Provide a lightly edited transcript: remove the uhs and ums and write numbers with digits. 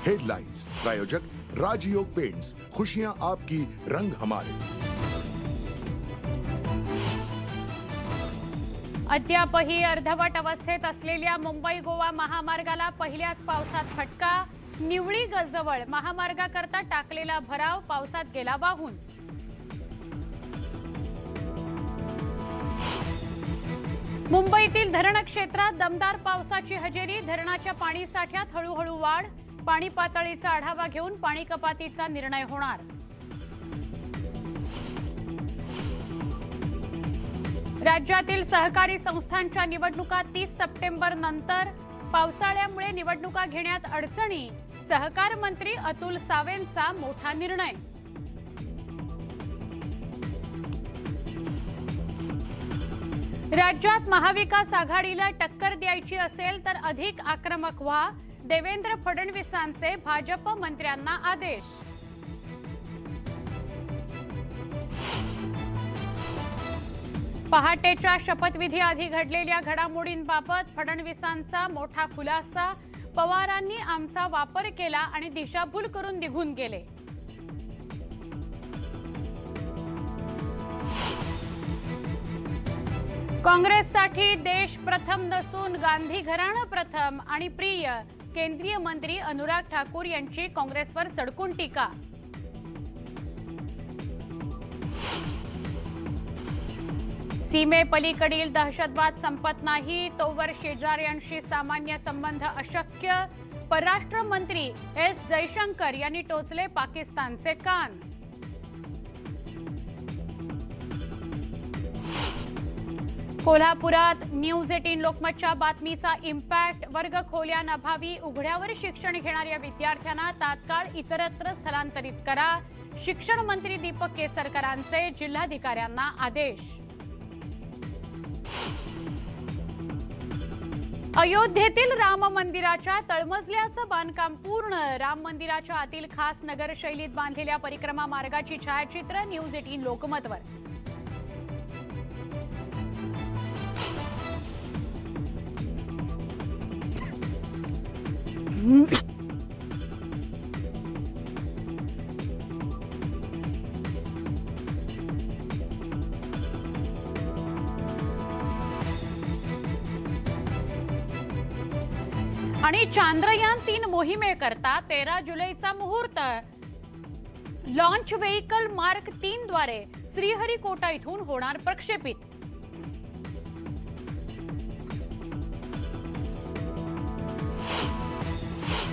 Headlines प्रायोजक राजयोग paints, खुशियां आपकी, रंग हमारे। अद्यापही अर्धवट अवस्थेत असलेल्या मुंबई गोवा महामार्गाला पहिल्याच पावसात फटका। निवळी जवळ महामार्गाकरता टाकलेला भराव पावसात गेला वाहून। मुंबईतील धरण क्षेत्रात दमदार पावसाची हजेरी। धरणाच्या पाणी साठ्यात हळूहळू वाढ। पाणी पातळीचा आढावा घेऊन पाणी कपातीचा निर्णय होणार। राज्यातील सहकारी संस्थांच्या निवडणुका 30 सप्टेंबर नंतर। पावसाळ्यामुळे निवडणुका घेण्यात अडचणी। सहकार मंत्री अतुल सावेंचा मोठा निर्णय। राज्यात महाविकास आघाडीला टक्कर द्यायची असेल तर अधिक आक्रमक व्हा। देवेंद्र फडणवीसांचे भाजप मंत्र्यांना आदेश। पहाटेच्या शपथविधी आधी घडलेल्या घडामोडींबाबत फडणवीसांचा मोठा खुलासा। पवारांनी आमचा वापर केला आणि दिशाभूल करून निघून गेले। काँग्रेससाठी देश प्रथम नसून गांधी घराणं प्रथम आणि प्रिय। केंद्रीय मंत्री अनुराग ठाकूर यांची काँग्रेसवर सडकून टीका। सीमेपलीकडील दहशतवाद संपत नाही तोवर शेजाऱ्यांशी सामान्य संबंध अशक्य। परराष्ट्र मंत्री एस जयशंकर यांनी टोचले पाकिस्तानचे कान। कोल्हापुरात न्यूज 18 लोकमतच्या बातमीचा इम्पॅक्ट। वर्ग खोल्यांअभावी उघड्यावर शिक्षण घेणाऱ्या विद्यार्थ्यांना तात्काळ इतरत्र स्थलांतरित करा। शिक्षण मंत्री दीपक केसरकरांचे जिल्हाधिकाऱ्यांना आदेश। अयोध्येतील राम मंदिराच्या तळमजल्याचं बांधकाम पूर्ण। राम मंदिराच्या आतील खास नगर शैलीत बांधलेल्या परिक्रमा मार्गाची छायाचित्र न्यूज 18 लोकमतवर। आणि चांद्रयान 3 मोहिमेकरता 13 जुलैचा मुहूर्त। लॉन्च व्हेइकल मार्क 3 द्वारे श्रीहरिकोटा इथून होणार प्रक्षेपित।